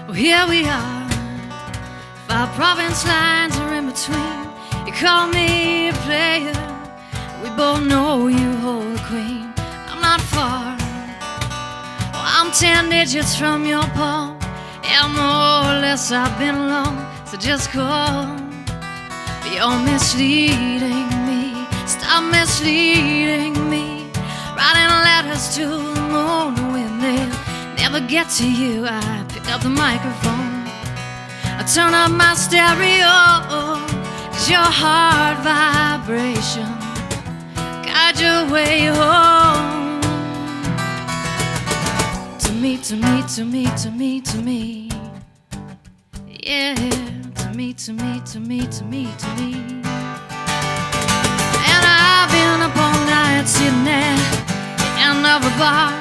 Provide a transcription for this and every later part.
Well, here we are, 5 province lines are in between. You call me a player, we both know you hold the queen. I'm not far, well, I'm 10 digits from your palm. Yeah, more or less I've been alone, so just call. You're misleading me, stop misleading me. Writing letters to the moon when they never get to you. I pick up the microphone, I turn up my stereo, 'cause your heart vibration guide your way home. To me, to me, to me, to me, to me. Yeah, to me, to me, to me, to me, to me. And I've been up all night sitting at the end of a bar.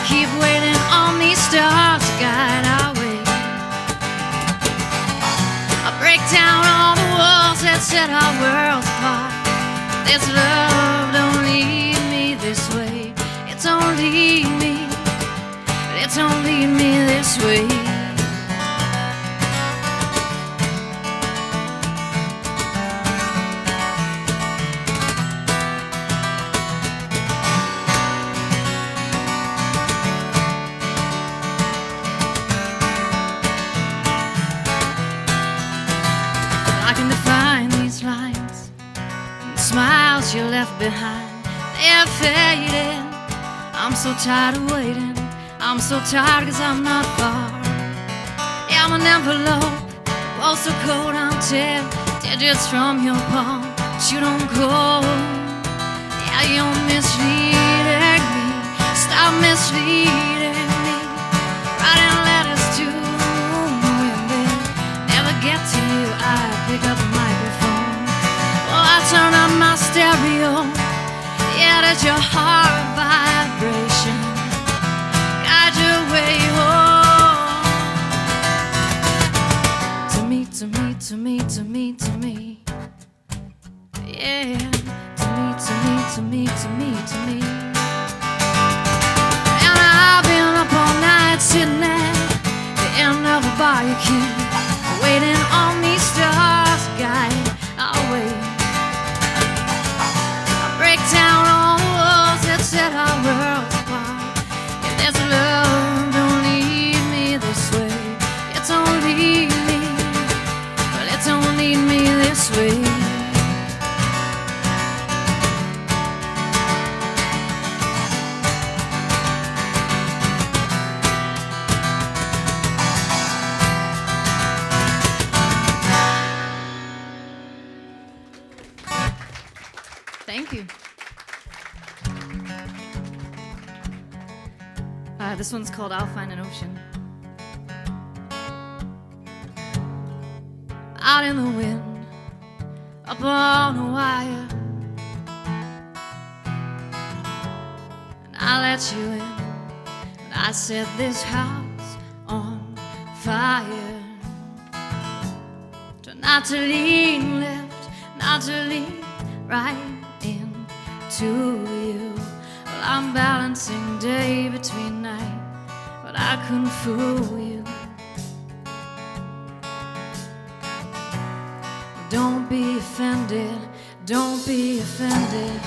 Keep waiting on these stars to guide our way. I break down all the walls that set our worlds apart. This love don't lead me this way. It don't lead me, but it don't lead me this way. I can define these lines, and the smiles you left behind, they have faded. I'm so tired of waiting, I'm so tired 'cause I'm not far. Yeah, I'm an envelope, postal code, I'm 10 digits from your palm, but you don't go. Yeah, you're misleading me, stop misleading me. Writing letters to the moon when they never get to you. I pick up the microphone, oh, I turn up my stereo. Yeah, that's your heart vibration guide your way home. To me, to me, to me, to me, to me. Yeah, to me, to me, to me, to me, to me. And I've been up all night sitting at the end of a bar. You keep waiting on these stars to guide our way. I break down all the walls that set our worlds apart. Yeah, this love don't lead me this way. It don't lead me, but it don't lead me this way. Thank you. This one's called I'll Find an Ocean. Out in the wind, up on a wire, and I let you in, and I set this house on fire. Try not to lean left, not to lean right into you. Well, I'm balancing day between night, but I couldn't fool you. Don't be offended, don't be offended.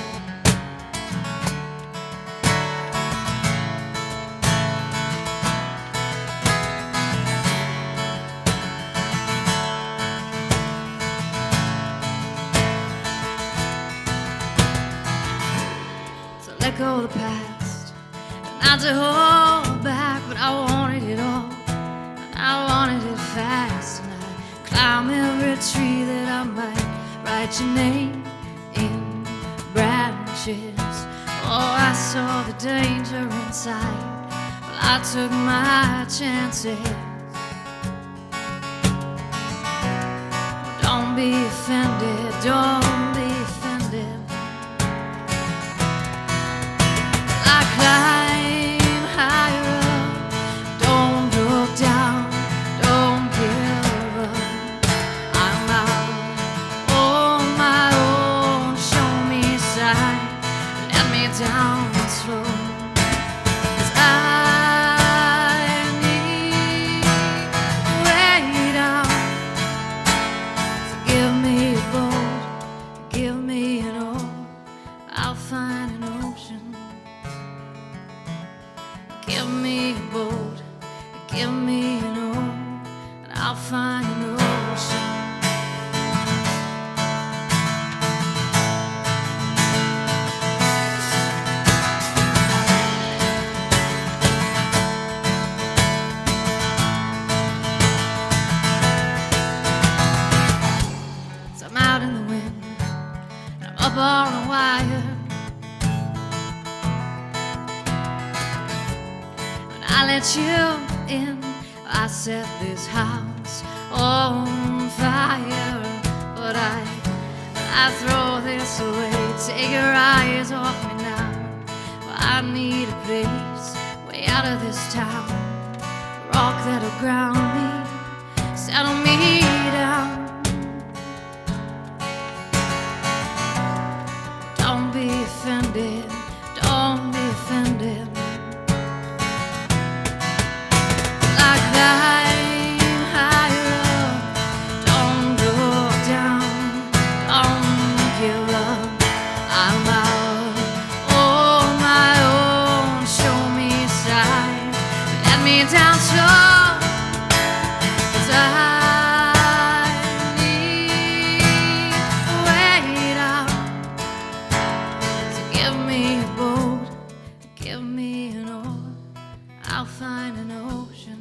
Let go of the past, not to hold back, but I wanted it all, and I wanted it fast. And I climb every tree that I might write your name in branches. Oh, I saw the danger inside, well, I took my chances. Don't be offended, don't be offended. I climb higher up, don't look down, don't give up. I'm out on my own, show me a sign, let me down slow. 'Cause I need I'll find an ocean. So I'm out in the wind, and I'm up on a wire. When I let you in, I set this house on fire. But I throw this away. Take your eyes off me now. Well, I need a place way out of this town. A rock that'll ground me, settle me down. Don't be offended, don't be offended. Like climb higher up, don't go down, don't give up. I'm out on my own. Show me a sign, let me down slow, 'cause I need a way out. So give me a boat, give me an oar, I'll find an ocean.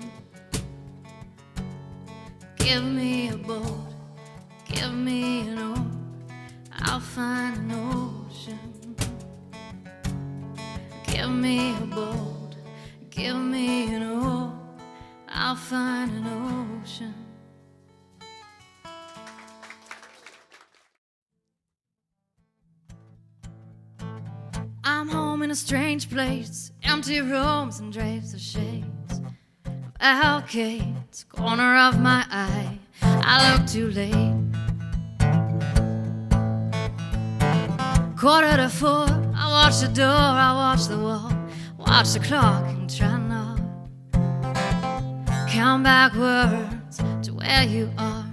Give me a boat, give me an oar, I'll find an ocean. Give me a boat, give me an oar, I'll find an ocean. I'm home in a strange place, empty rooms and drapes of shades of alkanes, corner of my eye, I look too late. 3:45, I watch the door, I watch the wall, watch the clock and try not count backwards to where you are.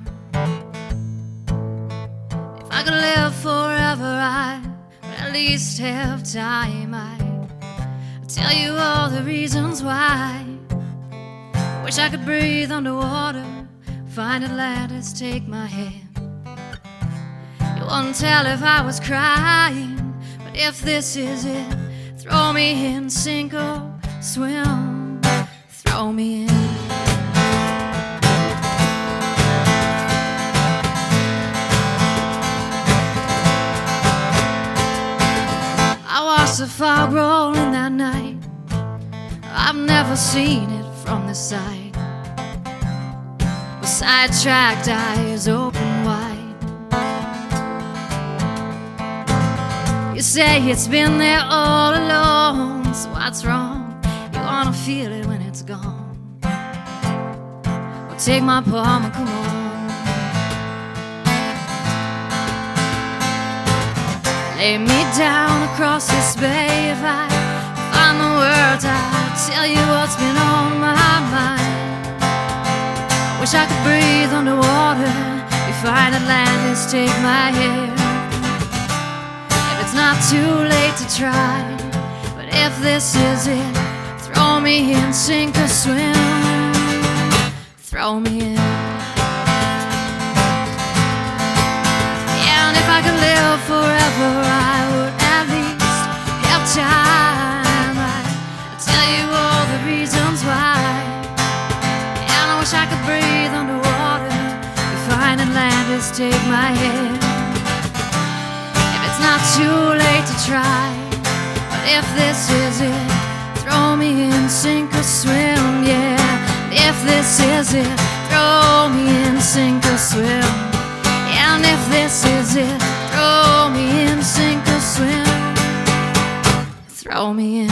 If I could live forever, I would at least have time. I'd tell you all the reasons why. Wish I could breathe underwater, find Atlantis, take my hand. You wouldn't tell if I was crying, but if this is it, throw me in, sink or swim, throw me in. I watched the fog roll in that night, I've never seen it from the side. With sidetracked eyes open wide. You say it's been there all along, so what's wrong? You wanna feel it when it's gone. Well, take my palm and come on. Lay me down across this bay. If I find the words, I'll tell you what's been on my mind. I wish I could breathe underwater, you find Atlantis, take my hand. If it's not too late to try, but if this is it, throw me in, sink or swim, throw me in. And if I could live forever, I would at least have time. I'd tell you all the reasons why. And I wish I could breathe underwater, you find Atlantis, take my hand. If it's not too late to try, but if this is it, throw me in, sink or swim, yeah. If this is it, throw me in, sink or swim. And if this is it, throw me in, sink or swim, throw me in.